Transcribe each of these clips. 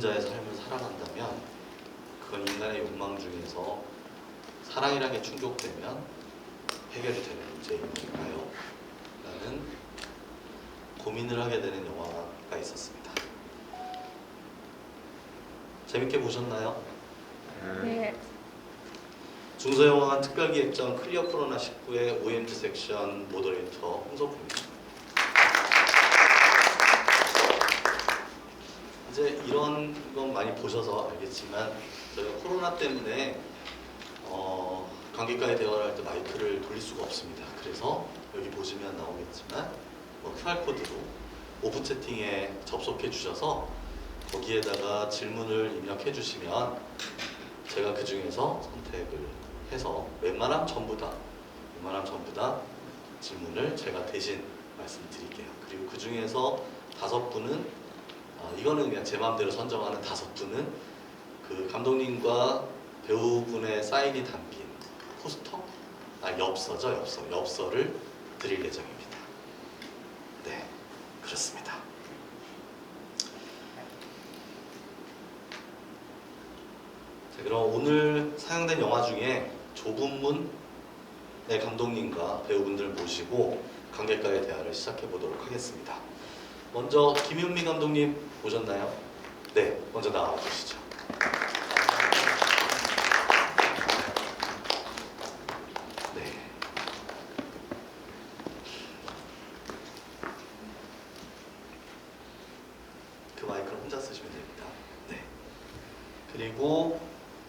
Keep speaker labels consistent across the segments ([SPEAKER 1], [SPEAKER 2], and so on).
[SPEAKER 1] 자의 삶을 살아간다면 그건 인간의 욕망 중에서 사랑이라는 게 충족되면 해결이 되는 문제인가요? 라는 고민을 하게 되는 영화가 있었습니다. 재밌게 보셨나요?
[SPEAKER 2] 네.
[SPEAKER 1] 중소영화관 특별기획전 클리어 코로나 19의 OMG 섹션 모더레이터 홍석구입니다. 이제 이런 건 많이 보셔서 알겠지만 저희가 코로나 때문에 관객과의 대화를 할 때 마이크를 돌릴 수가 없습니다. 그래서 여기 보시면 나오겠지만 QR코드로 오프 채팅에 접속해 주셔서 거기에다가 질문을 입력해 주시면 제가 그 중에서 선택을 해서 웬만하면 전부 다 질문을 제가 대신 말씀드릴게요. 그리고 그 중에서 5분은 이거는 그냥 제 마음대로 선정하는 5분은 그 감독님과 배우분의 사인이 담긴 포스터? 엽서를 드릴 예정입니다. 네, 그렇습니다. 자, 그럼 오늘 상영된 영화 중에 좁은 문의 감독님과 배우분들 모시고 관객과의 대화를 시작해 보도록 하겠습니다. 먼저 김윤미 감독님 보셨나요? 네, 먼저 나와 주시죠. 네. 그 마이크를 혼자 쓰시면 됩니다. 네. 그리고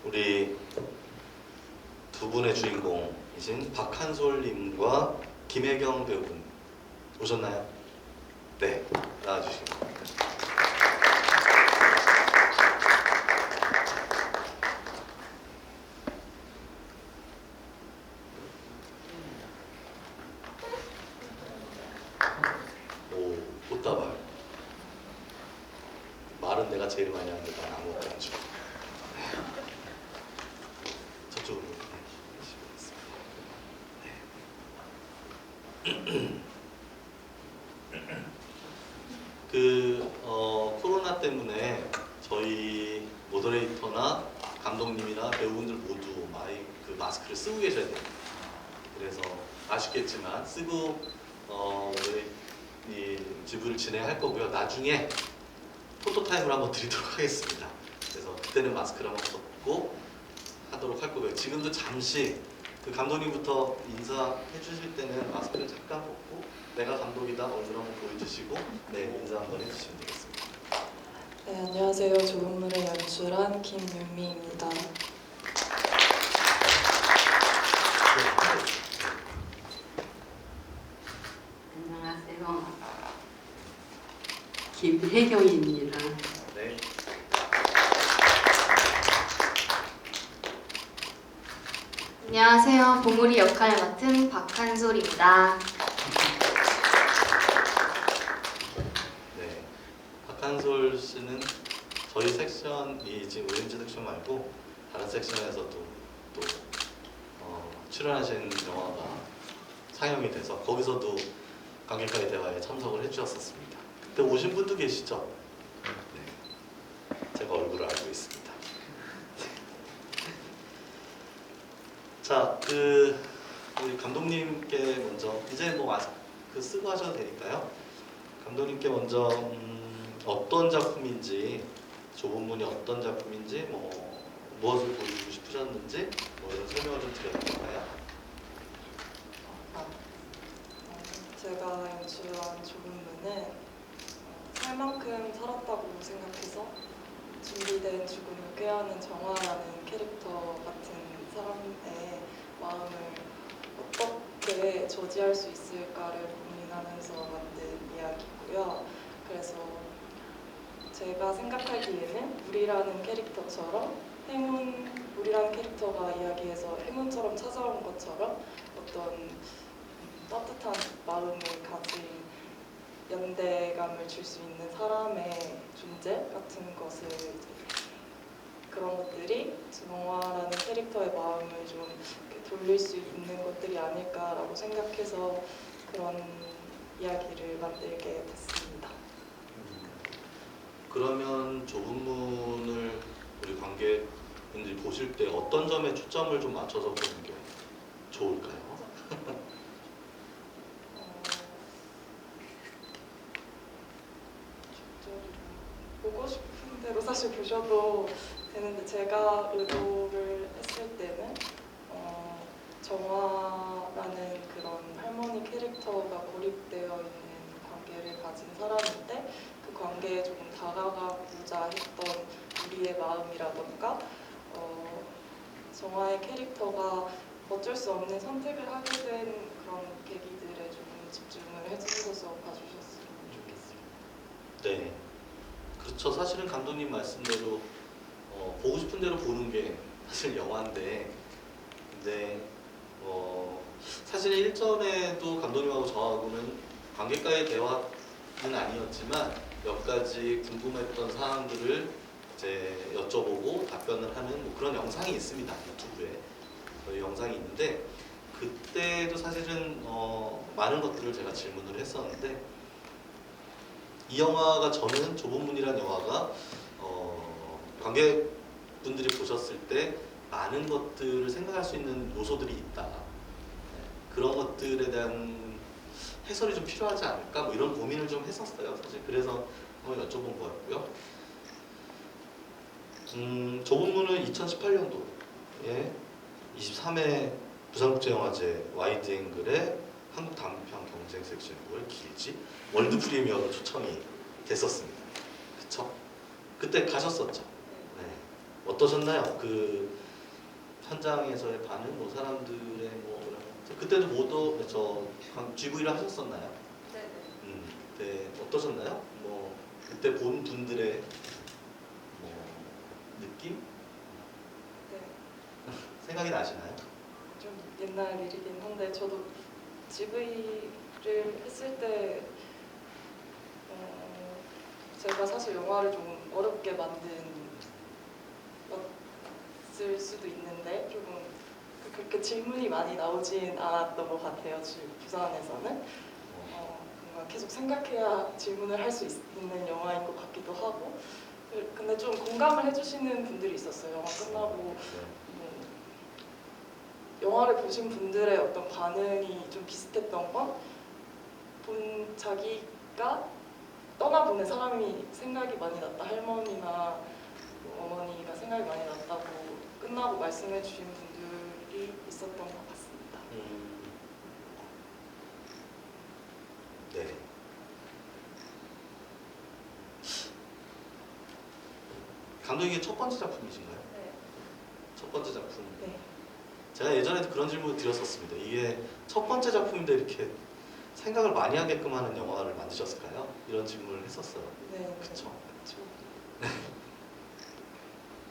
[SPEAKER 1] 우리 두 분의 주인공이신 박한솔님과 김혜경 배우분 오셨나요? 네, 나와주시기 바랍니다. 오, 꽃다발. 말은 내가 제일 많이 하는데 난 아무것도 안 주고. 저쪽으로 코로나 때문에 저희 모더레이터나 감독님이나 배우분들 모두 마스크를 쓰고 계셔야 됩니다. 그래서 아쉽겠지만 쓰고 이 지부를 진행할 거고요. 나중에 포토타임을 한번 드리도록 하겠습니다. 그래서 그때는 마스크를 한번 벗고 하도록 할 거고요. 지금도 잠시 그 감독님부터 인사해 주실 때는 마스크를 잠깐 벗고 내가 감독이다 얼굴 한번 보여주시고 네, 인사 한번 해주시면 되겠습니다.
[SPEAKER 3] 네, 안녕하세요. 좁은 문을 연출한 김윤미입니다.
[SPEAKER 4] 안녕하세요. 김혜경입니다.
[SPEAKER 1] 네.
[SPEAKER 2] 안녕하세요. 봉우리 역할을 맡은 박한솔입니다.
[SPEAKER 1] 네. 박한솔 씨는 저희 섹션이 지금 OMG 섹션 말고 다른 섹션에서도 또 출연하신 영화가 상영이 돼서 거기서도 관객과의 대화에 참석을 해주셨었습니다. 그때 오신 분도 계시죠? 네. 제가 얼굴을 알고 있습니다. 자, 우리 감독님께 먼저 이제 마스크 쓰고 하셔도 되니까요. 감독님께 먼저 어떤 작품인지, 좁은 문이 어떤 작품인지, 무엇을 보여주고 싶으셨는지 이런 설명을 좀 드려도 될까요?
[SPEAKER 3] 제가 연출한 좁은 문은 살 만큼 살았다고 생각해서 준비된 죽음을 꾀하는 정화라는 캐릭터 같은 사람의 마음을 어떻게 저지할 수 있을까를 고민하면서 만든 이야기고요. 그래서 제가 생각하기에는 우리라는 캐릭터가 이야기에서 행운처럼 찾아온 것처럼 어떤 따뜻한 마음을 가진 연대감을 줄 수 있는 사람의 존재 같은 것을 그런 것들이 정화라는 캐릭터의 마음을 좀 돌릴 수 있는 것들이 아닐까라고 생각해서 그런 이야기를 만들게 됐습니다.
[SPEAKER 1] 그러면 좁은 관객분들이 보실 때 어떤 점에 초점을 좀 맞춰서 보는 게 좋을까요?
[SPEAKER 3] 보고 싶은 대로 사실 보셔도 되는데 제가 의도를 했을 때는 정화라는 그런 할머니 캐릭터가 고립되어 있는 관계를 가진 사람인데 그 관계에 조금 다가가고자 했던 우리의 마음이라던가 정화의 캐릭터가 어쩔 수 없는 선택을 하게 된 그런 계기들에 조금 집중을 해주셔서 봐주셨으면 좋겠습니다.
[SPEAKER 1] 네, 그렇죠. 사실은 감독님 말씀대로 보고 싶은 대로 보는 게 사실 영화인데, 근데 사실 일전에도 감독님하고 저하고는 관객과의 대화는 아니었지만 몇 가지 궁금했던 사항들을 이제 여쭤보고 답변을 하는 뭐 그런 영상이 있습니다. 유튜브에 영상이 있는데 그때도 사실은 많은 것들을 제가 질문을 했었는데 이 영화가 저는 좁은 문이라는 영화가 관객분들이 보셨을 때 많은 것들을 생각할 수 있는 요소들이 있다. 네, 그런 것들에 대한 해설이 좀 필요하지 않을까? 뭐 이런 고민을 좀 했었어요. 사실 그래서 한번 여쭤본 거였고요. 좁은 문은 2018년도에 23회 부산국제영화제 와이드 앵글의 한국 단편 경쟁 섹션 6월 길지 월드 프리미어로 초청이 됐었습니다. 그쵸? 그때 가셨었죠? 네. 어떠셨나요? 그 현장에서의 반응, 뭐 사람들의 뭐 그런 그때도 모두 GV를 하셨었나요?
[SPEAKER 3] 네네.
[SPEAKER 1] 네. 어떠셨나요? 뭐 그때 본 분들의 뭐 느낌?
[SPEAKER 3] 네.
[SPEAKER 1] 생각이 나시나요?
[SPEAKER 3] 좀 옛날 일이긴 한데 저도 GV를 했을 때 제가 사실 영화를 좀 어렵게 만들 수도 있는데 조금 그렇게 질문이 많이 나오진 않았던 것 같아요. 부산에서는 뭔가 계속 생각해야 질문을 할 수 있는 영화인 것 같기도 하고 근데 좀 공감을 해주시는 분들이 있었어요. 영화 끝나고 영화를 보신 분들의 어떤 반응이 좀 비슷했던 건 자기가 떠나보낸 사람이 생각이 많이 났다. 할머니나 어머니가 생각이 많이 났다고 끝나고 말씀해 주신 분들이 있었던 것 같습니다.
[SPEAKER 1] 네. 감독님의 첫 번째 작품이신가요?
[SPEAKER 3] 네.
[SPEAKER 1] 첫 번째 작품.
[SPEAKER 3] 네.
[SPEAKER 1] 제가 예전에도 그런 질문을 드렸었습니다. 이게 첫 번째 작품인데 이렇게 생각을 많이 하게끔 하는 영화를 만드셨을까요? 이런 질문을 했었어요.
[SPEAKER 3] 네.
[SPEAKER 1] 그쵸?
[SPEAKER 3] 그쵸.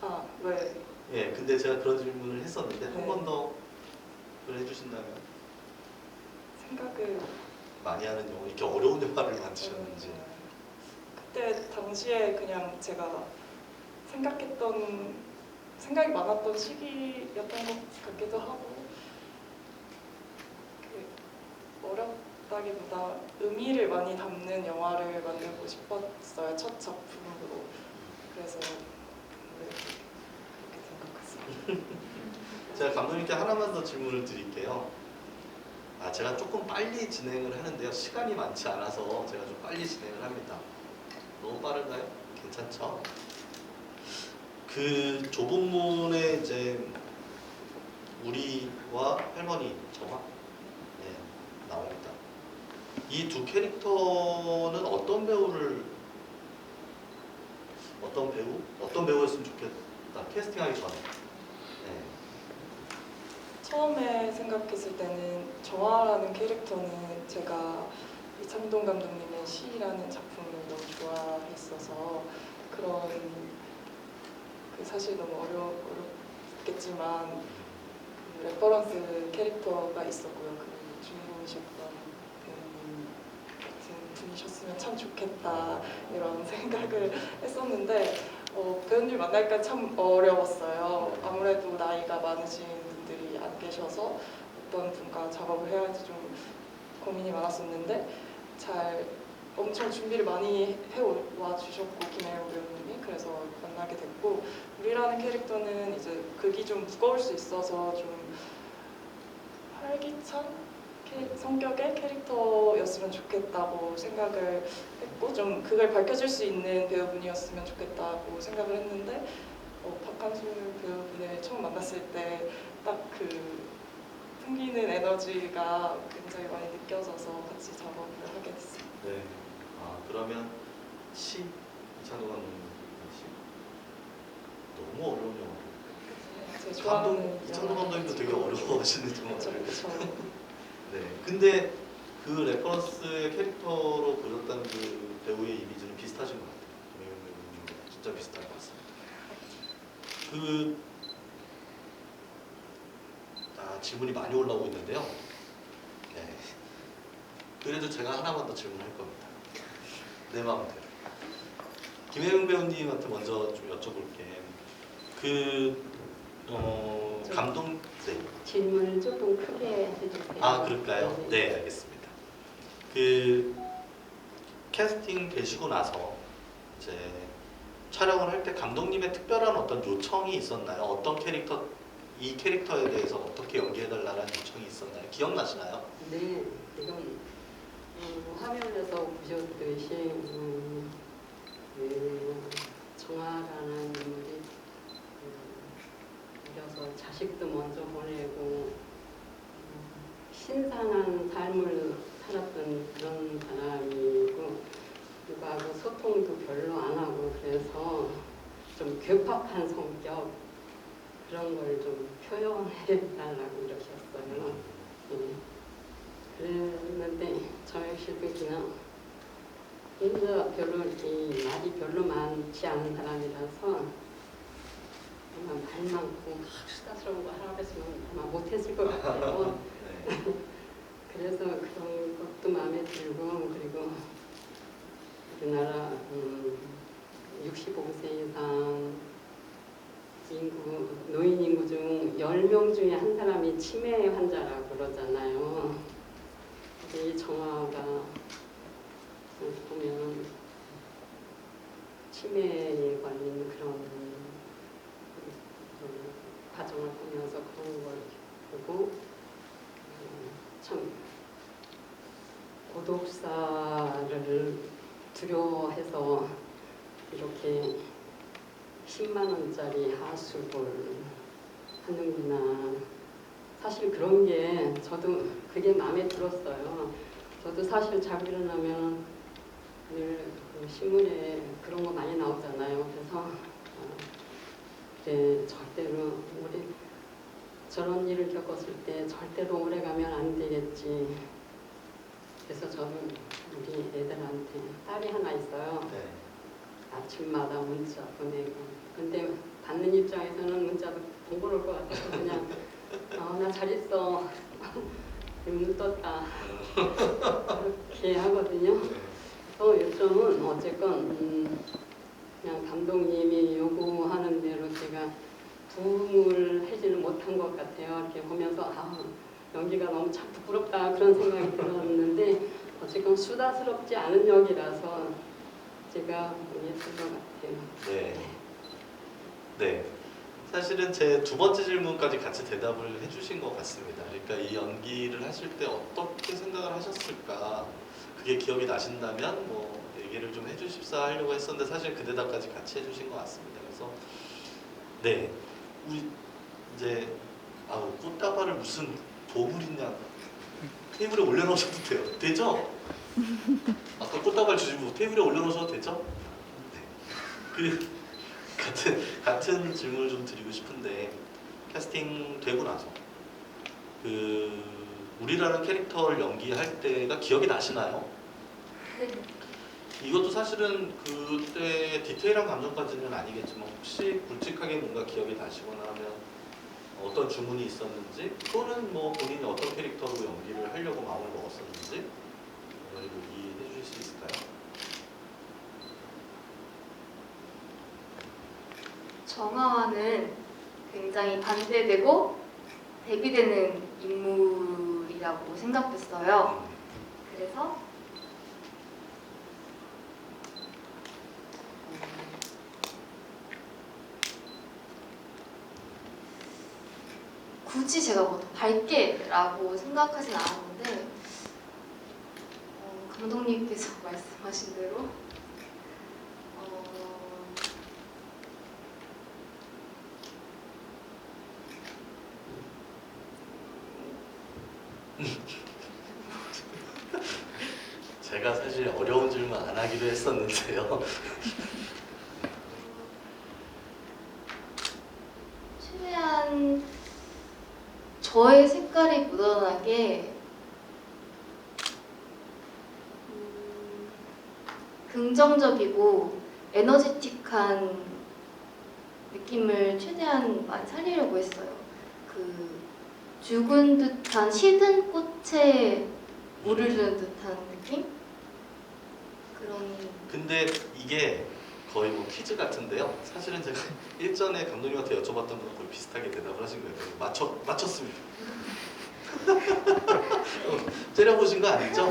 [SPEAKER 3] 아, 왜?
[SPEAKER 1] 예, 근데 제가 그런 질문을 했었는데
[SPEAKER 3] 네.
[SPEAKER 1] 한 번 더 해주신다면
[SPEAKER 3] 생각을
[SPEAKER 1] 많이 하는 영화, 이렇게 어려운 영화를 만드셨는지.
[SPEAKER 3] 그때 당시에 그냥 제가 생각이 많았던 시기였던 것 같기도 하고 어렵다기보다 의미를 많이 담는 영화를 만들고 싶었어요. 첫 작품으로. 그래서 그렇게 생각했습니다.
[SPEAKER 1] 제가 감독님께 하나만 더 질문을 드릴게요. 제가 조금 빨리 진행을 하는데요. 시간이 많지 않아서 제가 좀 빨리 진행을 합니다. 너무 빠른가요? 괜찮죠? 그 좁은 문에 이제 우리와 할머니, 정화 네, 나옵니다. 이 두 캐릭터는 어떤 배우였으면 좋겠다. 캐스팅하기 전에. 네.
[SPEAKER 3] 처음에 생각했을 때는 정화라는 캐릭터는 제가 이창동 감독님의 시라는 작품을 너무 좋아했어서 그런 사실 너무 어렵겠지만 그 레퍼런스 캐릭터가 있었고요. 그 주인공이셨던 배우님 같은 분이셨으면 참 좋겠다 이런 생각을 했었는데 배우님 만날까 참 어려웠어요. 아무래도 나이가 많으신 분들이 안 계셔서 어떤 분과 작업을 해야 할지 좀 고민이 많았었는데 엄청 준비를 많이 해와 주셨고 김혜영 배우님이 그래서 만나게 생각했고 우리라는 캐릭터는 이제 극이 좀 무거울 수 있어서 좀 활기찬 성격의 캐릭터였으면 좋겠다고 생각을 했고 좀 그걸 밝혀줄 수 있는 배우분이었으면 좋겠다고 생각을 했는데 박한솔 배우분을 처음 만났을 때 딱 그 풍기는 에너지가 굉장히 많이 느껴져서 같이 작업을 하게 됐어요.
[SPEAKER 1] 네. 아 그러면 이찬호 감독님 시 너무 어려운 영화.
[SPEAKER 3] 제가 좋아하는
[SPEAKER 1] 이찬호 감독님도 되게 어려워하시는
[SPEAKER 3] 그렇죠,
[SPEAKER 1] 영화를.
[SPEAKER 3] 그렇죠.
[SPEAKER 1] 네. 근데 그 레퍼런스의 캐릭터로 그렸다는 그 배우의 이미지는 비슷하신 것 같아요. 김혜경 배우님 진짜 비슷한 것 같습니다. 질문이 많이 올라오고 있는데요. 네. 그래도 제가 하나만 더 질문할 겁니다. 내 마음대로. 김혜경 배우님한테 먼저 좀 여쭤볼게. 감동. 네.
[SPEAKER 4] 질문을 조금 크게 해주세요.
[SPEAKER 1] 아 그럴까요? 네, 알겠습니다. 캐스팅 되시고 나서 이제 촬영을 할 때 감독님의 특별한 어떤 요청이 있었나요? 어떤 이 캐릭터에 대해서 어떻게 연기해달라는 요청이 있었나요? 기억나시나요?
[SPEAKER 4] 네, 이건 화면에서 보셨듯이 정화라는 인물이 어려서 자식도 먼저 보내고 신선한 삶을 살았던 그런 사람이고 누구하고 소통도 별로 안 하고 그래서 좀 괴팍한 성격 그런 걸 좀 표현해달라고 이렇게 했어요. 그랬는데 저 역시도 그냥 혼자 별로 이렇게 말이 별로 많지 않은 사람이라서 아마 말 많고 수다스러운 거 하라고 했으면 아마 못했을 것 같아요.
[SPEAKER 1] 네.
[SPEAKER 4] 그래서 그런 것도 마음에 들고 그리고 우리나라 65세 이상 노인 인구 중 10명 중에 한 사람이 치매 환자라고 그러잖아요. 근데 이 정화가 보면 치매에 걸린 그런 과정을 보면서 그런 걸 보고 참 고독사를 두려워해서 이렇게 10만 원짜리 하숙을 하는구나. 사실 그런 게 저도 그게 마음에 들었어요. 저도 사실 자고 일어나면 늘 신문에 그런 거 많이 나오잖아요. 그래서 절대로 우리 저런 일을 겪었을 때 절대로 오래 가면 안 되겠지. 그래서 저는 우리 애들한테 딸이 하나 있어요.
[SPEAKER 1] 네.
[SPEAKER 4] 아침마다 문자 보내고 근데 받는 입장에서는 문자도 번거로울 것 같아서 그냥 나 잘 있어 눈 떴다 그렇게 하거든요. 요점은 어쨌건 그냥 감독님이 요구하는 대로 제가 부응을 하지는 못한 것 같아요. 이렇게 보면서 연기가 너무 참 부끄럽다 그런 생각이 들었는데 어쨌건 수다스럽지 않은 역이라서 제가 했을 것 같아요.
[SPEAKER 1] 네. 네. 사실은 제 두 번째 질문까지 같이 대답을 해주신 것 같습니다. 그러니까 이 연기를 하실 때 어떻게 생각을 하셨을까? 그게 기억이 나신다면 뭐 얘기를 좀 해주십사 하려고 했었는데 사실 그 대답까지 같이 해주신 것 같습니다. 그래서 네, 우리 이제 꽃다발을 무슨 보물이냐 테이블에 올려놓으셔도 돼요. 되죠? 아까 꽃다발 주시고 테이블에 올려놓으셔도 되죠? 네. 같은 질문을 좀 드리고 싶은데 캐스팅 되고 나서 우리라는 캐릭터를 연기할 때가 기억이 나시나요?
[SPEAKER 2] 네.
[SPEAKER 1] 이것도 사실은 그때 디테일한 감정까지는 아니겠지만 혹시 굵직하게 뭔가 기억이 나시거나 하면 어떤 주문이 있었는지 또는 뭐 본인이 어떤 캐릭터로 연기를 하려고 마음을 먹었었는지 이해해 주실 수 있을까요?
[SPEAKER 2] 정화와는 굉장히 반대되고 대비되는 인물이라고 생각했어요. 그래서 굳이 제가 뭐 더 밝게라고 생각하진 않았는데 감독님께서 말씀하신 대로
[SPEAKER 1] 제가 사실 어려운 질문 안 하기로 했었는데요.
[SPEAKER 2] 최대한 저의 색깔이 묻어나게 긍정적이고 에너지틱한 느낌을 최대한 많이 살리려고 했어요. 그 죽은 듯한 시든 꽃에 물을 주는 듯한 느낌? 그런
[SPEAKER 1] 근데 이게 거의 뭐 퀴즈 같은데요. 사실은 제가 일전에 감독님한테 여쭤봤던 거랑 거의 비슷하게 대답을 하신 거예요. 맞췄습니다. 째려보신 거 아니죠?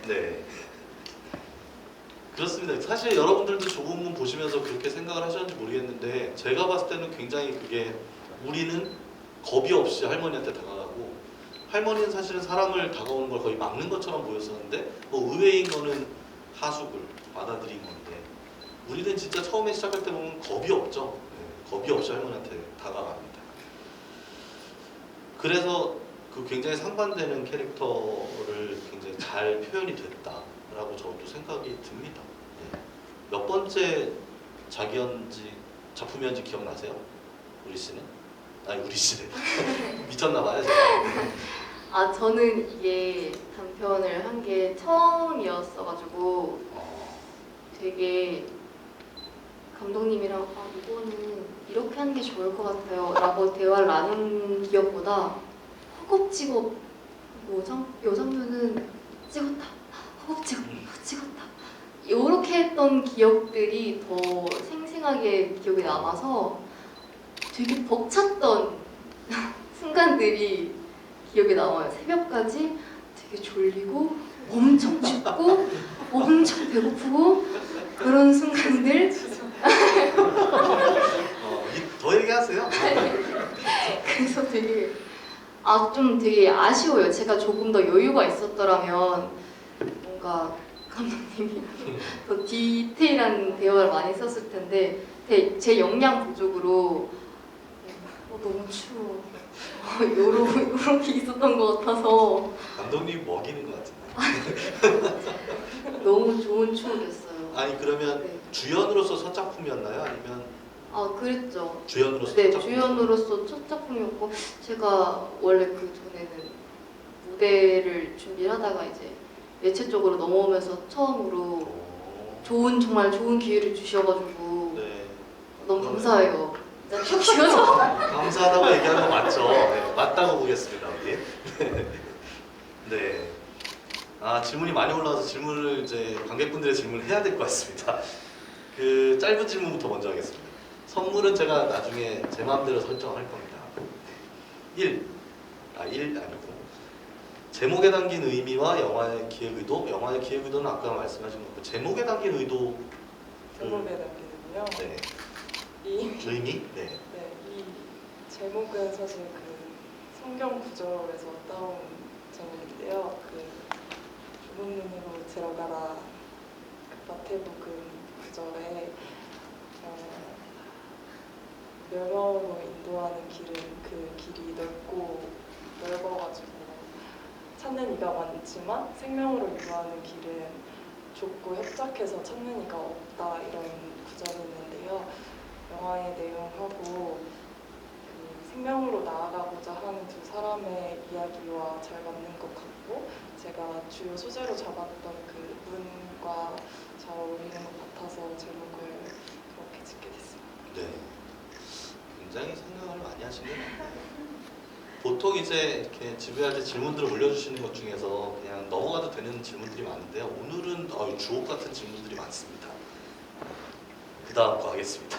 [SPEAKER 1] 네. 그렇습니다. 사실 여러분들도 조금은 보시면서 그렇게 생각을 하셨는지 모르겠는데 제가 봤을 때는 굉장히 그게 우리는 겁이 없이 할머니한테 다가가고 할머니는 사실은 사람을 다가오는 걸 거의 막는 것처럼 보였었는데 뭐 의외인 거는 하숙을 받아들인 건데 우리는 진짜 처음에 시작할 때 보면 겁이 없죠. 네, 겁이 없이 할머니한테 다가갑니다. 그래서 그 굉장히 상반되는 캐릭터를 굉장히 잘 표현이 됐다라고 저도 생각이 듭니다. 네. 몇 번째 작품이었는지 기억나세요? 우리 씨는? 아니 우리 씨는 미쳤나봐요 제가.
[SPEAKER 2] 저는 이게 단편을 한 게 처음이었어가지고 되게 감독님이랑 이거는 이렇게 하는 게 좋을 것 같아요 라고 대화를 나눈 기억보다 허겁지겁 요 장면은 찍었다 허겁지겁 찍었다 이렇게 했던 기억들이 더 생생하게 기억에 남아서 되게 벅찼던 순간들이 기억에 남아요. 새벽까지 되게 졸리고 엄청 춥고 엄청 배고프고 그런 순간들
[SPEAKER 1] 더 얘기하세요.
[SPEAKER 2] 그래서 되게 좀 되게 아쉬워요. 제가 조금 더 여유가 있었더라면 뭔가 감독님이 더 디테일한 대화를 많이 썼을 텐데 제 역량 부족으로 너무 추워 요렇게 있었던 것 같아서
[SPEAKER 1] 감독님 먹이는 것 같은데.
[SPEAKER 2] 너무 좋은 추억이었어요.
[SPEAKER 1] 아니 그러면
[SPEAKER 2] 네.
[SPEAKER 1] 주연으로서 첫 작품이었나요? 아니면
[SPEAKER 2] 그랬죠.
[SPEAKER 1] 주연으로서
[SPEAKER 2] 네,
[SPEAKER 1] 첫 작품?
[SPEAKER 2] 주연으로서 첫 작품이었고 제가 원래 그 전에는 무대를 준비를 하다가 이제 매체 쪽으로 넘어오면서 처음으로 정말 좋은 기회를 주셔가지고
[SPEAKER 1] 네.
[SPEAKER 2] 너무 감사해요. 진짜 쭉 지어서
[SPEAKER 1] 감사하다고 얘기하는 거 맞죠? 네, 맞다고 보겠습니다, 우리. 네. 질문이 많이 올라와서 질문을 이제 관객분들의 질문을 해야 될 것 같습니다. 그 짧은 질문부터 먼저 하겠습니다. 선물은 제가 나중에 제 마음대로 설정을 할 겁니다. 1 아니고 제목에 담긴 의미와 영화의 기획 의도. 영화의 기획 의도는 아까 말씀하신 거고 제목에 담긴 의도.
[SPEAKER 3] 제목에 담기는요.
[SPEAKER 1] 네.
[SPEAKER 3] 이
[SPEAKER 1] 의미? 네.
[SPEAKER 3] 네, 이 제목은 사실 그 성경 구절에서 따온 제목인데요. 그 좁은 눈으로 들어가라 그 마태복음 구절에 멸망으로 인도하는 길은 그 길이 넓고 넓어가지고 찾는 이가 많지만 생명으로 인도하는 길은 좁고 협착해서 찾는 이가 없다 이런 구절이 있는데요. 영화의 내용하고 그 생명으로 나아가고자 하는 두 사람의 이야기와 잘 맞는 것 같고 제가 주요 소재로 잡았던 그 문과 잘 어울리는 것 같아서 제목을 그렇게 짓게 됐습니다.
[SPEAKER 1] 네. 굉장히 생각을 많이 하신 것 같아요. 보통 이제 이렇게 지구할 때 질문들을 올려주시는 것 중에서 그냥 넘어가도 되는 질문들이 많은데요. 오늘은 주옥 같은 질문들이 많습니다. 그 다음 거 하겠습니다.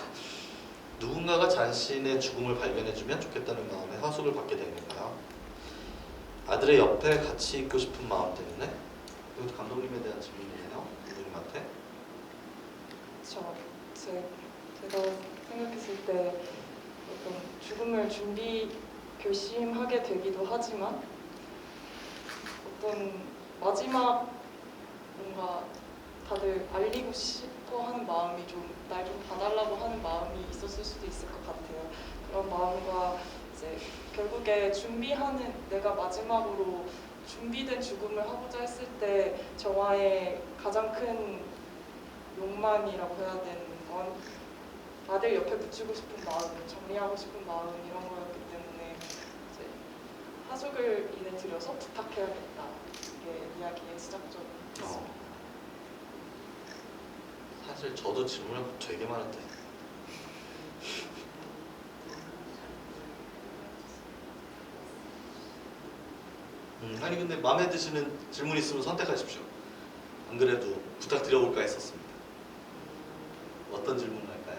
[SPEAKER 1] 누군가가 자신의 죽음을 발견해주면 좋겠다는 마음에 하숙을 받게 되는가요? 아들의 옆에 같이 있고 싶은 마음 때문에? 이것도 감독님에 대한 질문이네요. 감독님한테.
[SPEAKER 3] 제가 생각했을 때 어떤 죽음을 결심하게 되기도 하지만 어떤 마지막 뭔가 다들 알리고 싶어하는 마음이 좀 날 좀 봐달라고 하는 마음이 있었을 수도 있을 것 같아요. 그런 마음과 이제 결국에 준비하는 내가 마지막으로 준비된 죽음을 하고자 했을 때 정화의 가장 큰 욕망이라고 해야 되는 건 아들 옆에 붙이고 싶은 마음, 정리하고 싶은 마음 이런 거였기 때문에 이제 하숙을 인해 들여서 부탁해야겠다. 이게 이야기의 시작점이었습니다.
[SPEAKER 1] 사실 저도 질문할 거 되게 많은데. 아니 근데 마음에 드시는 질문 있으면 선택하십시오. 안 그래도 부탁드려볼까 했었습니다. 어떤 질문 할까요?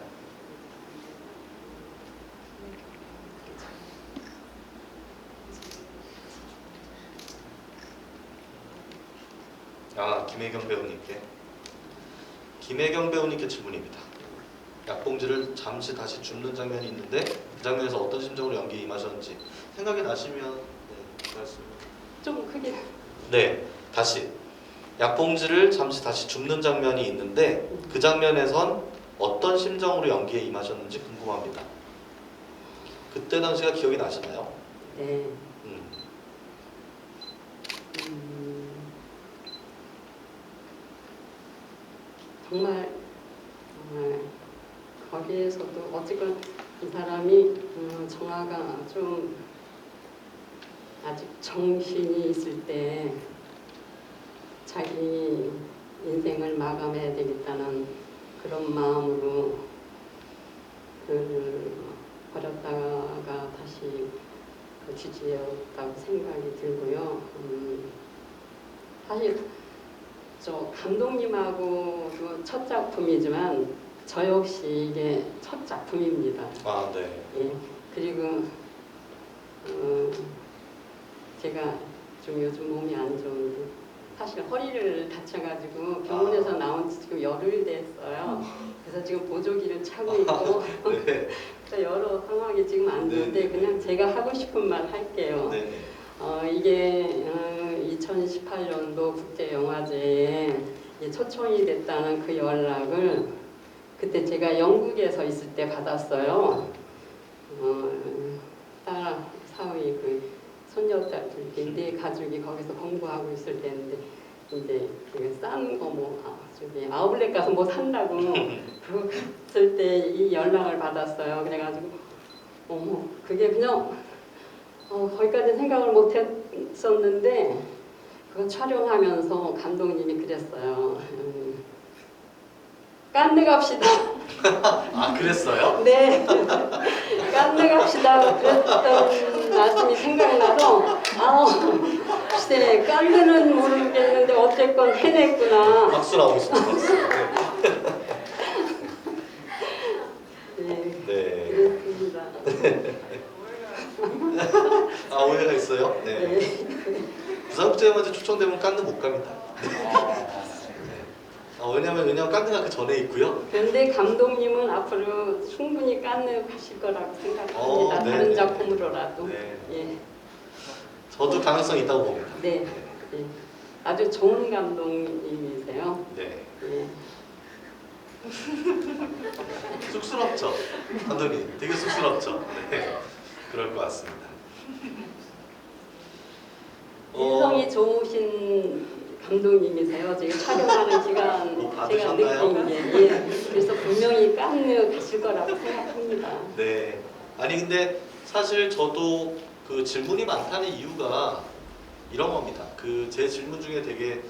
[SPEAKER 1] 김혜경 배우님께. 김혜경 배우님께 질문입니다. 약봉지를 잠시 다시 줍는 장면이 있는데 그 장면에서 어떤 심정으로 연기에 임하셨는지 생각이 나시면 말씀.
[SPEAKER 4] 좀 크게.
[SPEAKER 1] 네, 다시 약봉지를 잠시 다시 줍는 장면이 있는데 그 장면에선 어떤 심정으로 연기에 임하셨는지 궁금합니다. 그때 당시가 기억이 나시나요?
[SPEAKER 4] 네.
[SPEAKER 1] 음.
[SPEAKER 4] 정말 거기에서도 어쨌건 이 사람이 정화가 좀 아직 정신이 있을 때 자기 인생을 마감해야 되겠다는 그런 마음으로 그를 버렸다가 다시 그 주지였다고 생각이 들고요. 사실 저 감독님하고도 첫 작품이지만 저 역시 이게 첫 작품입니다.
[SPEAKER 1] 아, 네.
[SPEAKER 4] 예. 그리고 제가 좀 요즘 몸이 안 좋은데 사실 허리를 다쳐가지고 병원에서 나온 지 지금 열흘 됐어요. 그래서 지금 보조기를 차고 있고
[SPEAKER 1] 네.
[SPEAKER 4] 여러 상황이 지금 안 좋은데
[SPEAKER 1] 네.
[SPEAKER 4] 그냥 제가 하고 싶은 말 할게요.
[SPEAKER 1] 네.
[SPEAKER 4] 이게 2018년도 국제영화제에 초청이 됐다는 그 연락을 그때 제가 영국에서 있을 때 받았어요. 딸 사위 그 손녀딸들 네 가족이 거기서 공부하고 있을 때인데 이제 싼 거 뭐 저기 아울렛 가서 뭐 산다고 그랬을 때 이 연락을 받았어요. 그래가지고 그게 그냥 거기까지 생각을 못 했었는데 그거 촬영하면서 감독님이 그랬어요. 깐느 갑시다.
[SPEAKER 1] 아, 그랬어요?
[SPEAKER 4] 네. 깐느 갑시다. 그랬던 말씀이 생각나서 글쎄 깐느는 모르겠는데 어쨌건 해냈구나.
[SPEAKER 1] 박수 나오고 있습니다. 박수.
[SPEAKER 4] 네.
[SPEAKER 1] 네.
[SPEAKER 4] 그렇습니다.
[SPEAKER 1] 아, 오해가 있어요? 네.
[SPEAKER 4] 네.
[SPEAKER 1] 부산국제영화제 초청되면 깐느 못 갑니다. 왜냐면 깐느가 그 전에 있고요.
[SPEAKER 4] 그런데 감독님은 앞으로 충분히 깐느 가실 거라고 생각합니다.
[SPEAKER 1] 네,
[SPEAKER 4] 다른
[SPEAKER 1] 네.
[SPEAKER 4] 작품으로라도.
[SPEAKER 1] 네.
[SPEAKER 4] 예.
[SPEAKER 1] 저도 가능성이 있다고 봅니다.
[SPEAKER 4] 네. 예. 아주 좋은 감독님이세요.
[SPEAKER 1] 네.
[SPEAKER 4] 예.
[SPEAKER 1] 쑥스럽죠? 감독님 되게 쑥스럽죠? 네. 그럴 것 같습니다.
[SPEAKER 4] 인성이 좋으신 감독님이세요. 지금 촬영하는 시간
[SPEAKER 1] 뭐
[SPEAKER 4] 제가
[SPEAKER 1] 받으셨나요?
[SPEAKER 4] 느낀 게 예. 그래서 분명히 깐느 가실 거라고 생각합니다.
[SPEAKER 1] 네. 아니 근데 사실 저도 그 질문이 많다는 이유가 이런 겁니다. 그 제 질문 중에 되게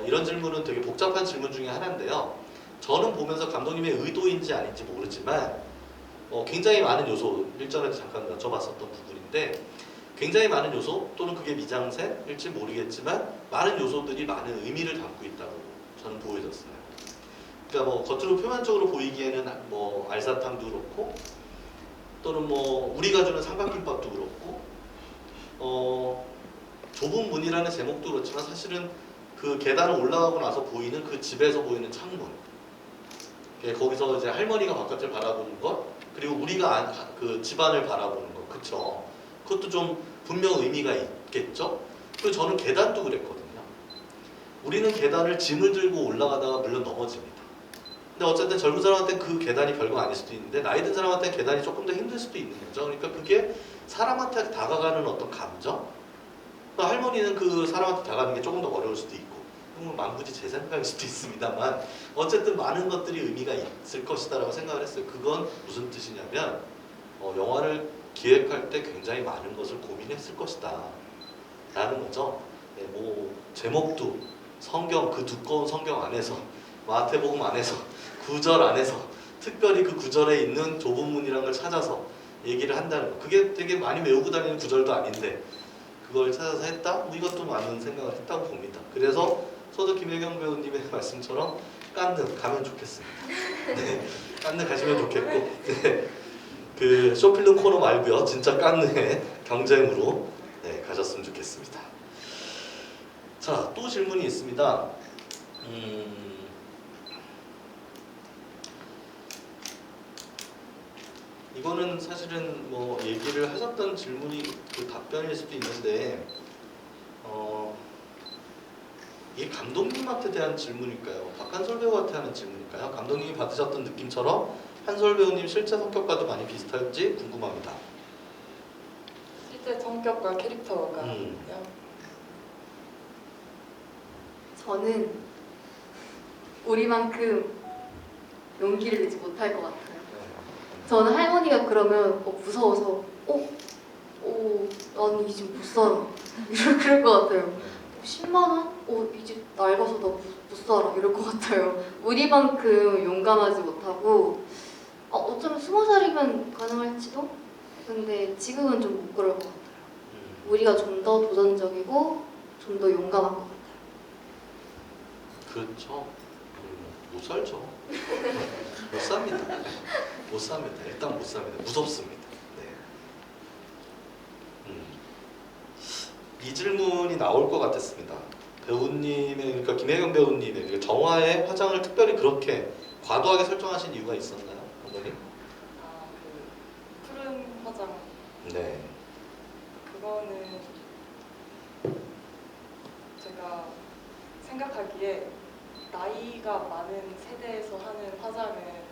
[SPEAKER 1] 이런 질문은 되게 복잡한 질문 중에 하나인데요. 저는 보면서 감독님의 의도인지 아닌지 모르지만 굉장히 많은 요소, 일전에도 잠깐 여쭤봤었던 부분인데 굉장히 많은 요소 또는 그게 미장센일지 모르겠지만 많은 요소들이 많은 의미를 담고 있다고 저는 보여졌어요. 그러니까 뭐 겉으로 표면적으로 보이기에는 뭐 알사탕도 그렇고 또는 뭐 우리가 주는 삼각김밥도 그렇고 좁은 문이라는 제목도 그렇지만 사실은 그 계단을 올라가고 나서 보이는 그 집에서 보이는 창문, 거기서 이제 할머니가 바깥을 바라보는 것, 그리고 우리가 그 집안을 바라보는 것, 그쵸? 그것도 좀 분명 의미가 있겠죠? 그리고 저는 계단도 그랬거든요. 우리는 계단을 짐을 들고 올라가다가 물론 넘어집니다. 근데 어쨌든 젊은 사람한테는 그 계단이 별거 아닐 수도 있는데 나이 든 사람한테는 계단이 조금 더 힘들 수도 있는 거죠. 그러니까 그게 사람한테 다가가는 어떤 감정? 그러니까 할머니는 그 사람한테 다가가는 게 조금 더 어려울 수도 있고 만구지 제 생각일 수도 있습니다만 어쨌든 많은 것들이 의미가 있을 것이다라고 생각을 했어요. 그건 무슨 뜻이냐면 영화를 기획할 때 굉장히 많은 것을 고민했을 것이다 라는 거죠. 네, 뭐 제목도 성경, 그 두꺼운 성경 안에서 마태복음 안에서 구절 안에서 특별히 그 구절에 있는 좁은 문이라는 걸 찾아서 얘기를 한다는 거. 그게 되게 많이 외우고 다니는 구절도 아닌데 그걸 찾아서 했다? 뭐 이것도 많은 생각을 했다고 봅니다. 그래서 저도 김혜경 배우님의 말씀처럼 깐느 가면 좋겠습니다. 네, 깐느 가시면 좋겠고 네, 그 쇼필름 코너 말고요. 진짜 깐느의 경쟁으로 네, 가셨으면 좋겠습니다. 자, 또 질문이 있습니다. 이거는 사실은 뭐 얘기를 하셨던 질문이 그 답변일 수도 있는데 이게 감독님한테 대한 질문일까요? 박한솔 배우한테 하는 질문일까요? 감독님이 받으셨던 느낌처럼 한솔 배우님 실제 성격과도 많이 비슷할지 궁금합니다.
[SPEAKER 3] 실제 성격과 캐릭터가
[SPEAKER 2] 저는 우리만큼 용기를 내지 못할 것 같아요. 저는 할머니가 그러면 무서워서 나는 이 집 못 살아 그럴 것 같아요. 10만 원? 이 집 낡아서 나 못 살아 이럴 것 같아요. 우리만큼 용감하지 못하고 어쩌면 20살이면 가능할지도? 근데 지금은 좀 못 그럴 것 같아요. 우리가 좀 더 도전적이고 좀 더 용감한 것 같아요.
[SPEAKER 1] 그렇죠. 못 살죠. 못 삽니다. 못 삽니다. 일단 못 삽니다. 무섭습니다. 네. 이 질문이 나올 것 같았습니다. 배우님의 그러니까 김혜경 배우님의 정화의 화장을 특별히 그렇게 과도하게 설정하신 이유가 있었나요, 어머니?
[SPEAKER 3] 그 푸른 화장
[SPEAKER 1] 네.
[SPEAKER 3] 그거는 제가 생각하기에 나이가 많은 세대에서 하는 화장은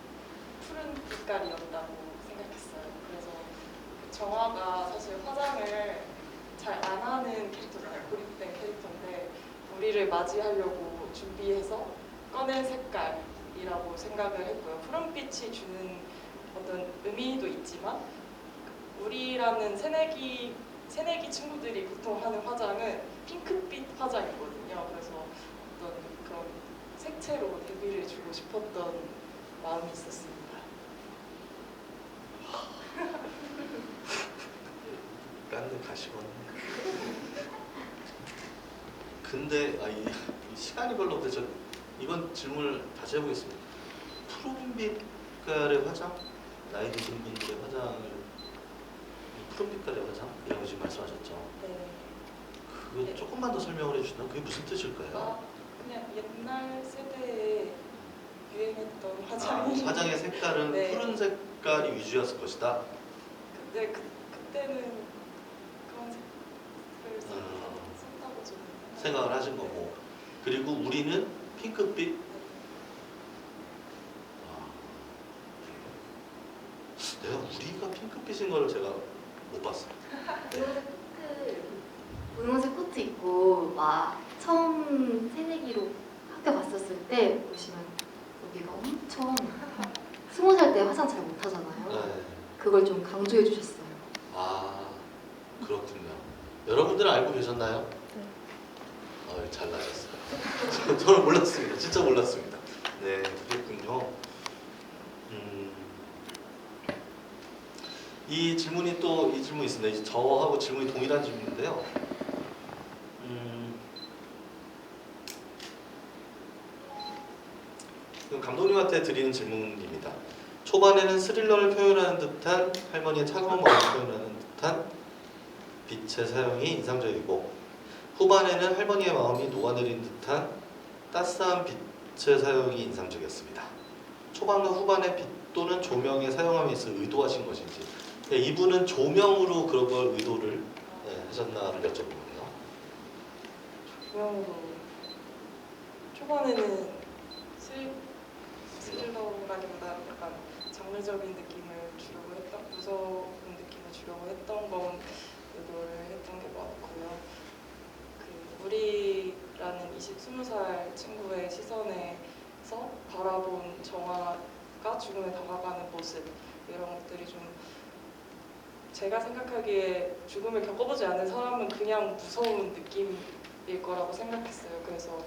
[SPEAKER 3] 푸른 빛깔이었다고 생각했어요. 그래서 정화가 사실 화장을 잘 안 하는 캐릭터잖아요. 고립된 캐릭터인데 우리를 맞이하려고 준비해서 꺼낸 색깔이라고 생각을 했고요. 푸른빛이 주는 어떤 의미도 있지만 우리라는 새내기 친구들이 보통 하는 화장은 핑크빛 화장이거든요. 그래서 어떤 그런 색채로 데뷔를 주고 싶었던 마음이 있었습니다.
[SPEAKER 1] 깐느 가시거든요. 근데 이 시간이 별로 없는데 저 이번 질문을 다시 해보겠습니다. 푸른빛깔의 화장? 나이 드신 분들의 화장을 푸른빛깔의 화장이라고 지금 말씀하셨죠?
[SPEAKER 3] 네.
[SPEAKER 1] 그거
[SPEAKER 3] 네.
[SPEAKER 1] 조금만 더 설명을 해주시면 그게 무슨 뜻일까요?
[SPEAKER 3] 그냥 옛날 세대에 유행했던 화장이
[SPEAKER 1] 화장의 색깔은
[SPEAKER 3] 네.
[SPEAKER 1] 푸른 색깔이 위주였을 것이다.
[SPEAKER 3] 근데 그때는 그런 색을 쓴다고 좀
[SPEAKER 1] 생각을 하신 거고 그리고 우리는 핑크빛 내가 우리가 핑크빛인 걸 제가 못 봤어요.
[SPEAKER 2] 분홍색 코트 입고 막 처음 새내기로 학교 갔었을 때 보시면 여기가 엄청 20살 때 화장 잘 못하잖아요.
[SPEAKER 1] 네.
[SPEAKER 2] 그걸 좀 강조해 주셨어요.
[SPEAKER 1] 그렇군요. 여러분들은 알고 계셨나요?
[SPEAKER 2] 네.
[SPEAKER 1] 잘나셨어요. 저는 몰랐습니다. 진짜 몰랐습니다. 네, 그랬군요. 이 질문이 있습니다. 이제 저하고 질문이 동일한 질문인데요. 감독님한테 드리는 질문입니다. 초반에는 스릴러를 표현하는 듯한 할머니의 차가운 마음을 표현하는 듯한 빛의 사용이 인상적이고 후반에는 할머니의 마음이 녹아내린 듯한 따스한 빛의 사용이 인상적이었습니다. 초반과 후반의 빛 또는 조명의 사용함에 있어 의도하신 것인지 네, 이분은 조명으로 그런 걸 의도를 하셨나를 여쭤보네요.
[SPEAKER 3] 조명으로 초반에는 스릴러라기보다 약간 장르적인 느낌을 주려고 했던, 무서운 느낌을 주려고 했던 건 의도를 했던 게 맞고요. 그 우리라는 20살 친구의 시선에서 바라본 정화가 죽음에 다가가는 모습, 이런 것들이 좀 제가 생각하기에 죽음을 겪어보지 않은 사람은 그냥 무서운 느낌일 거라고 생각했어요. 그래서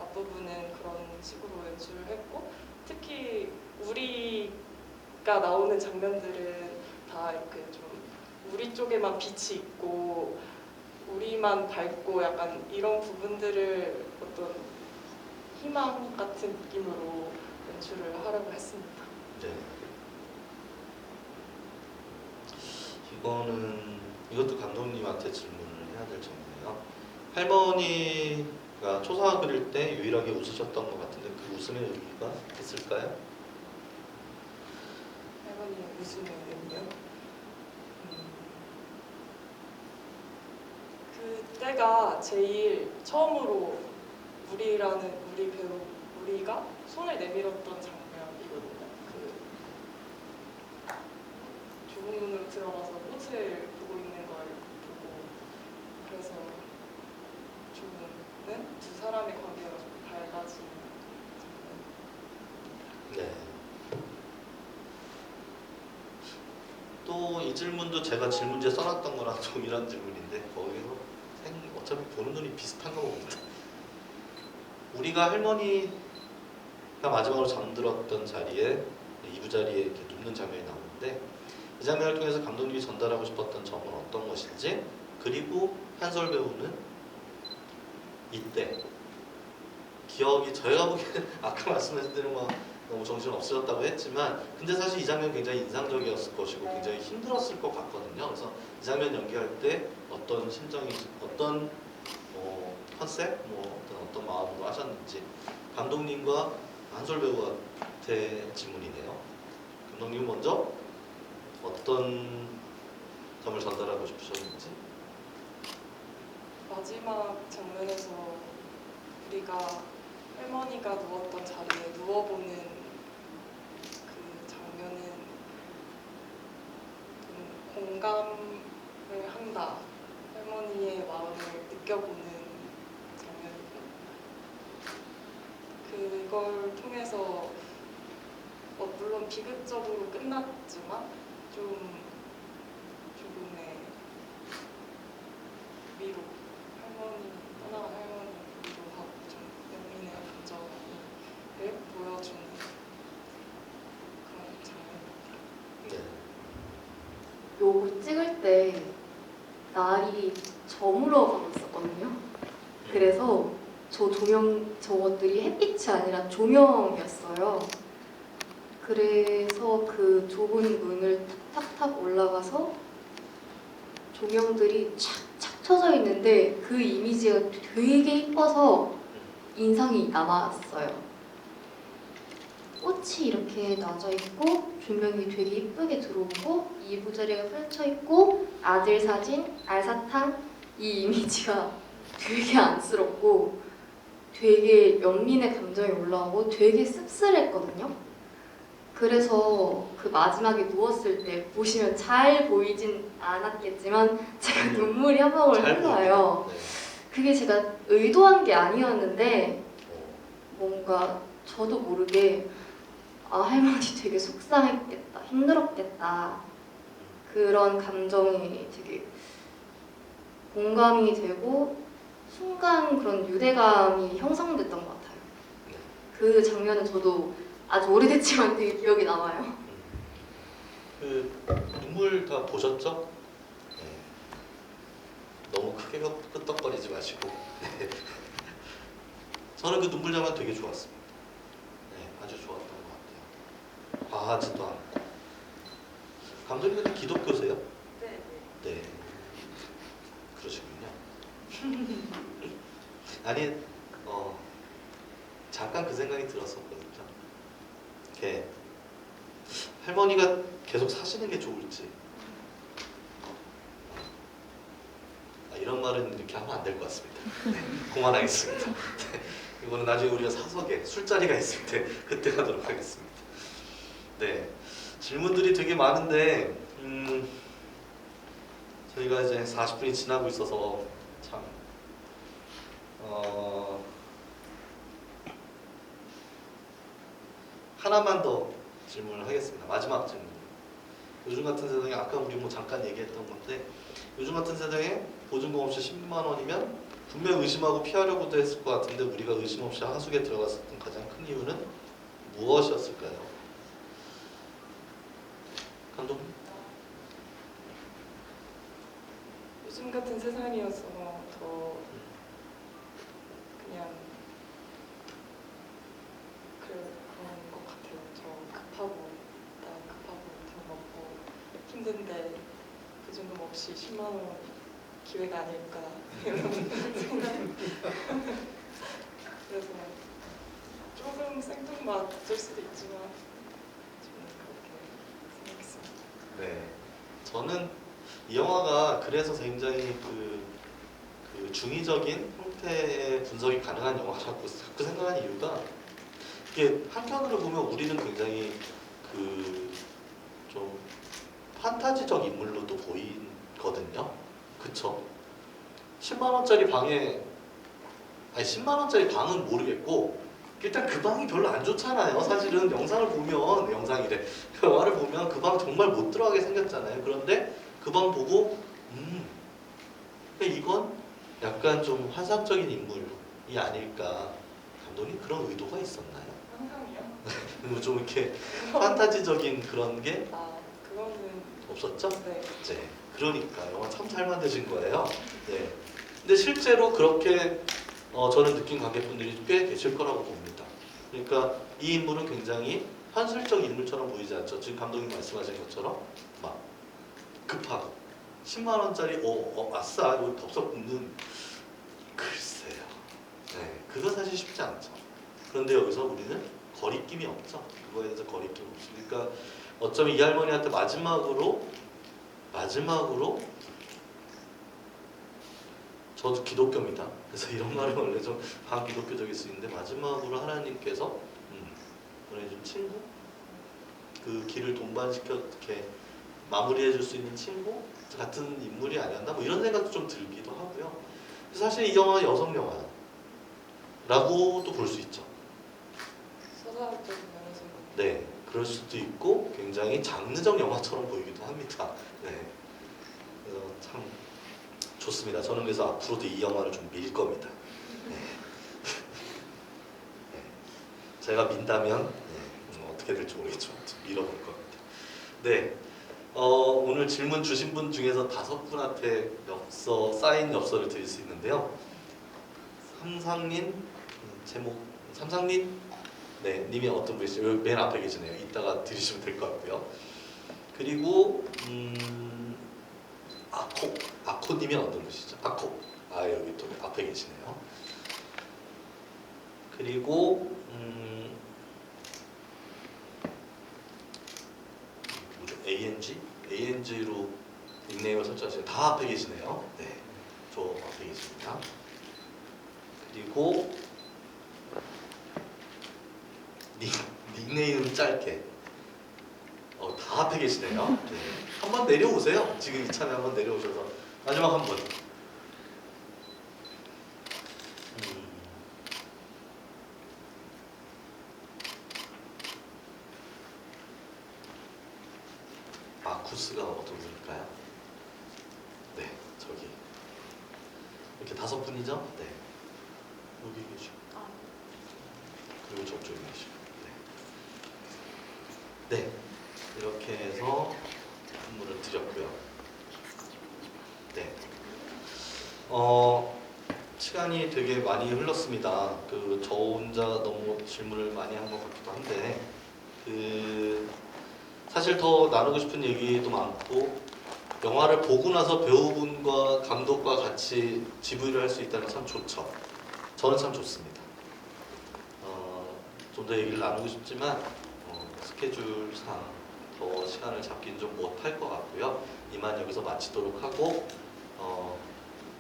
[SPEAKER 3] 앞부분은 그런 식으로 연출을 했고, 특히 우리가 나오는 장면들은 다 이렇게 좀 우리 쪽에만 빛이 있고 우리만 밝고 약간 이런 부분들을 어떤 희망 같은 느낌으로 연출을 하려고 했습니다.
[SPEAKER 1] 네. 이것도 감독님한테 질문을 해야 될 점이에요. 할머니가 초상화 그릴 때 유일하게 웃으셨던 것 같은데 그 웃음의 의미가 있을까요?
[SPEAKER 3] 할머니의 웃음의 의미요? 그때가 제일 처음으로 우리 배우 우리가 손을 내밀었던 장면이거든요. 그 좁은 문으로 들어가서 꽃을 보고 있는 걸 보고, 그래서 죽음은 두 사람의 관계가 좀 밝아진 장면.
[SPEAKER 1] 네. 또 이 질문도 제가 질문지에 써놨던 거랑 동일한 질문인데 거기서 어차피 보는 눈이 비슷한 거 봅니다. 우리가 할머니가 마지막으로 잠들었던 자리에 이부자리에 이렇게 눕는 장면이 나오는데 이 장면을 통해서 감독님이 전달하고 싶었던 점은 어떤 것인지, 그리고 한솔 배우는 이때 기억이 저희가 보기에는 아까 말씀하신 대로 막 너무 정신 없어졌다고 했지만 근데 사실 이 장면 굉장히 인상적이었을 것이고 굉장히 힘들었을 것 같거든요. 그래서 이 장면 연기할 때 어떤 심정이 어떤 컨셉 어떤 마음으로 하셨는지 감독님과 한솔 배우한테 질문이네요. 감독님 먼저 어떤 점을 전달하고 싶으셨는지.
[SPEAKER 3] 마지막 장면에서 우리가 할머니가 누웠던 자리에 누워보는 그 장면은 좀 공감을 한다, 할머니의 마음을 느껴보는 장면이고, 그걸 통해서 물론 비극적으로 끝났지만 좀 조금의 위로, 떠나간 할머니 위로하고 좀 연민의 감정을 보여주는 그런 장면입니다.
[SPEAKER 1] 네.
[SPEAKER 2] 요거 찍을 때 날이 저물어 가었었거든요. 그래서 저것들이 햇빛이 아니라 조명이었어요. 그래서 그 좁은 문을 탁탁탁 올라가서 조명들이 착착 쳐져 있는데 그 이미지가 되게 이뻐서 인상이 남았어요. 꽃이 이렇게 놔져 있고 조명이 되게 이쁘게 들어오고 이부자리가 펼쳐 있고 아들 사진, 알사탕, 이 이미지가 되게 안쓰럽고 되게 연민의 감정이 올라오고 되게 씁쓸했거든요. 그래서 그 마지막에 누웠을 때 보시면 잘 보이진 않았겠지만 제가 눈물이 한 방울 흘러요.
[SPEAKER 1] 네.
[SPEAKER 2] 그게 제가 의도한 게 아니었는데 뭔가 저도 모르게 할머니 되게 속상했겠다, 힘들었겠다, 그런 감정이 되게 공감이 되고 순간 그런 유대감이 형성됐던 것 같아요. 그 장면은 저도 아주 오래됐지만 되게 기억이 남아요.
[SPEAKER 1] 그 눈물 다 보셨죠? 네. 너무 크게 끄떡거리지 마시고. 네. 저는 그 눈물 장면 되게 좋았습니다. 네, 아주 좋았던 것 같아요. 과하지도 않고. 감독님은 기독교세요?
[SPEAKER 3] 네.
[SPEAKER 1] 네. 그러시군요. 아니, 잠깐 그 생각이 들었었거든요. 이렇게 할머니가 계속 사시는 게 좋을지, 이런 말은 이렇게 하면 안 될 것 같습니다. 네, 그만하겠습니다. 네, 이거는 나중에 우리가 사석에 술자리가 있을 때 그때 하도록 하겠습니다. 네, 질문들이 되게 많은데 저희가 이제 40분이 지나고 있어서 참 하나만 더 질문을 하겠습니다. 마지막 질문. 요즘 같은 세상에 아까 우리 뭐 잠깐 얘기했던 건데 요즘 같은 세상에 보증금 없이 10만 원이면 분명 의심하고 피하려고도 했을 것 같은데 우리가 의심 없이 하숙에 들어갔었던 가장 큰 이유는 무엇이었을까요? 감독님?
[SPEAKER 3] 요즘 같은 세상이어서 더 그냥 그런 것 같아요. 저 급하고 돈 없고 힘든데 보증금 없이 10만 원 기회가 아닐까 이런 생각. 그래서 조금 생뚱맞을 수도 있지만 저는 그렇게 생각했습니다.
[SPEAKER 1] 네, 저는 이 영화가 그래서 굉장히 그 중의적인 형태의 분석이 가능한 영화라고 자꾸 생각하는 이유가 이게 한편으로 보면 우리는 굉장히 그 좀 판타지적 인물로도 보이거든요. 그쵸? 10만 원짜리 방에 아니 10만 원짜리 방은 모르겠고 일단 그 방이 별로 안 좋잖아요. 사실은 영상을 보면 영상이래 영화를 보면 그 방 정말 못 들어가게 생겼잖아요. 그런데 그 방 보고 이건 약간 좀 환상적인 인물이 아닐까. 감독님 그런 의도가 있었나요?
[SPEAKER 3] 항상이요?
[SPEAKER 1] 좀 이렇게 판타지적인 그런 게
[SPEAKER 3] 그거는
[SPEAKER 1] 없었죠?
[SPEAKER 3] 네.
[SPEAKER 1] 네, 그러니까 영화 참 잘 만드신 거예요. 네. 근데 실제로 그렇게 저는 느낀 관객분들이 꽤 계실 거라고 봅니다. 그러니까 이 인물은 굉장히 현실적 인물처럼 보이지 않죠. 지금 감독님 말씀하신 것처럼 막 급하고 10만 원짜리 아싸 이거 덥석 붙는 글쎄요. 네, 그거 사실 쉽지 않죠. 그런데 여기서 우리는 거리낌이 없죠. 그거에 대해서 거리낌 없으니까 어쩌면 이 할머니한테 마지막으로 저도 기독교입니다. 그래서 이런 말은 원래 좀 반기독교적일 수 있는데 마지막으로 하나님께서 보내준 친구? 그 길을 동반시켜 이렇게 마무리해 줄 수 있는 친구 같은 인물이 아니었나 뭐 이런 생각도 좀 들기도 하고요. 사실 이 영화가 여성 영화라고도 볼 수 있죠.
[SPEAKER 3] 서사적인 면에서
[SPEAKER 1] 네, 그럴 수도 있고 굉장히 장르적 영화처럼 보이기도 합니다. 네, 그래서 참 좋습니다. 저는 그래서 앞으로도 이 영화를 좀 밀 겁니다. 네. 네. 제가 민다면 어떻게 될지 모르겠지만 밀어볼 겁니다. 네, 오늘 질문 주신 분 중에서 5분한테 사인 엽서를 드릴 수 있는데요. 삼상린 제목 삼상린 네, 님이 어떤 분이시죠? 여기 맨 앞에 계시네요. 이따가 드리시면 될 것 같고요. 그리고 아코님이 어떤 분이시죠? 아코. 여기 또 앞에 계시네요. 그리고 ANG로 닉네임을 설정하시는 다 앞에 계시네요. 네, 저 앞에 계십니다. 그리고 닉네임은 짧게 다 앞에 계시네요. 네. 한번 내려오세요. 지금 이참에 한번 내려오셔서 마지막 한 분. 마쿠스가 어떤 분일까요? 네, 저기 이렇게 5분이죠? 네, 여기 계시고 그리고 저쪽에 계시고 네, 이렇게 해서 선물을 드렸고요. 네, 시간이 되게 많이 흘렀습니다. 저 혼자 너무 질문을 많이 한 것 같기도 한데 사실 더 나누고 싶은 얘기도 많고 영화를 보고 나서 배우분과 감독과 같이 지브이를 할 수 있다는 게 참 좋죠. 저는 참 좋습니다. 좀 더 얘기를 나누고 싶지만 스케줄상 더 시간을 잡긴 좀 못할 것 같고요. 이만 여기서 마치도록 하고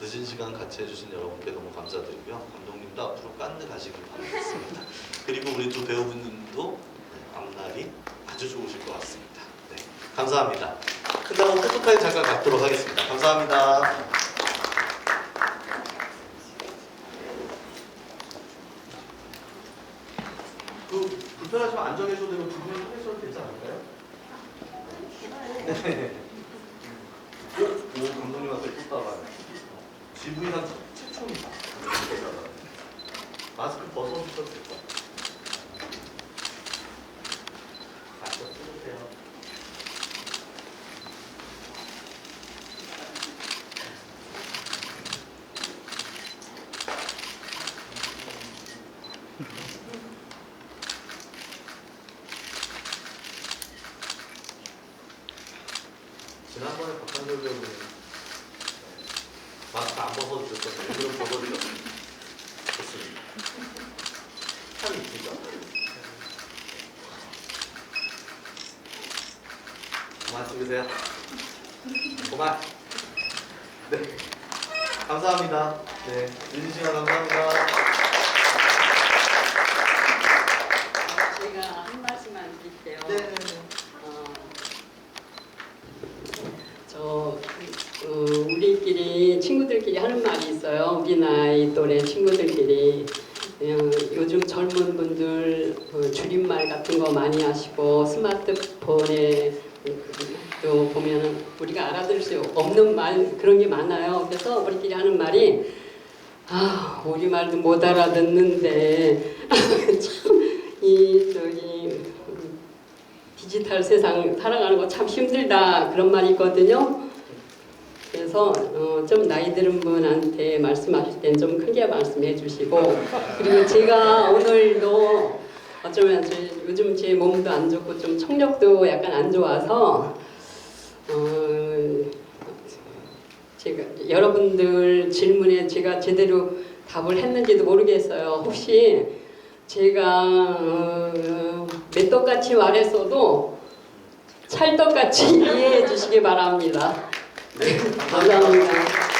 [SPEAKER 1] 늦은 시간 같이 해주신 여러분께 너무 감사드리고요. 감독님도 앞으로 깐느 가시길 바라겠습니다. 그리고 우리 두 배우분님도 앞날이 아주 좋으실 것 같습니다. 네, 감사합니다. 끝나고 포토타임 잠깐 갖도록 하겠습니다. 감사합니다. 그 불편하시면 앉아 계셔도 되고 두 분이 서 계셔도 되지 않을까요? 네. 오, 감독님한테 쏟다가 GV상 최초입니다. 마스크 벗어주셔도 될 것 같아요. 마스크 쓰세요. 지난번에 박한솔 배우님 마스크 안 벗어주셨던데 오늘은 벗어주셨습니다. 좋습니다. 참 이쁘죠? 그만 찍으세요. 그만. 네. 감사합니다. 네. 늦은 시간 감사합니다.
[SPEAKER 4] 제가 한 말씀만 드릴게요.
[SPEAKER 1] 네.
[SPEAKER 4] 우리끼리 친구들끼리 하는 말이 있어요. 우리 나이 또래 친구들끼리 그냥 요즘 젊은 분들 줄임말 같은 거 많이 하시고 스마트폰에 또 보면 우리가 알아들을 수 없는 말 그런 게 많아요. 그래서 우리끼리 하는 말이 우리 말도 못 알아듣는데 참 이 디지털 세상 살아가는 거 참 힘들다 그런 말이 있거든요. 그래서 좀 나이 들은 분한테 말씀하실 땐 좀 크게 말씀해 주시고 그리고 제가 오늘도 어쩌면 요즘 제 몸도 안 좋고 좀 청력도 약간 안 좋아서 제가 여러분들 질문에 제가 제대로 답을 했는지도 모르겠어요. 혹시 제가 맷떡같이 말했어도 찰떡같이 이해해 주시기 바랍니다.
[SPEAKER 1] 네,
[SPEAKER 4] 감사합니다.